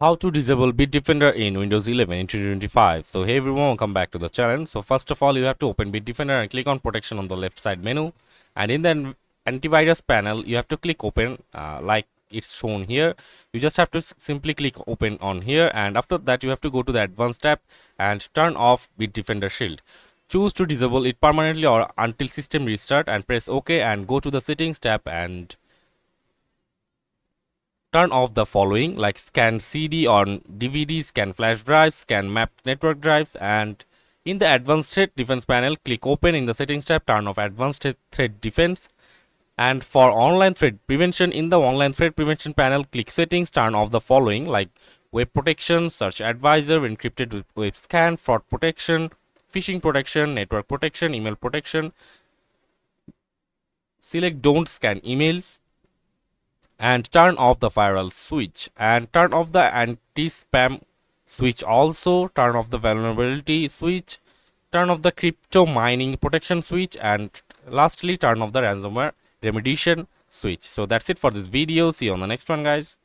How to disable BitDefender in Windows 11 in 2025. So hey everyone, welcome back to the channel. So first of all, you have to open BitDefender and click on protection on the left side menu, and in the antivirus panel you have to click open like it's shown here. You just have to simply click open on here, and after that you have to go to the advanced tab and turn off BitDefender shield. Choose to disable it permanently or until system restart, and press OK and go to the settings tab and turn off the following, like scan CD on DVD, scan flash drives, scan mapped network drives, and in the advanced threat defense panel, click open in the settings tab, turn off advanced threat defense. And for online threat prevention, in the online threat prevention panel, click settings, turn off the following, like web protection, search advisor, encrypted web scan, fraud protection, phishing protection, network protection, email protection. Select don't scan emails and turn off the firewall switch, and turn off the anti-spam switch. Also turn off the vulnerability switch, turn off the crypto mining protection switch, and lastly turn off the ransomware remediation switch. So that's it for this video. See you on the next one, guys.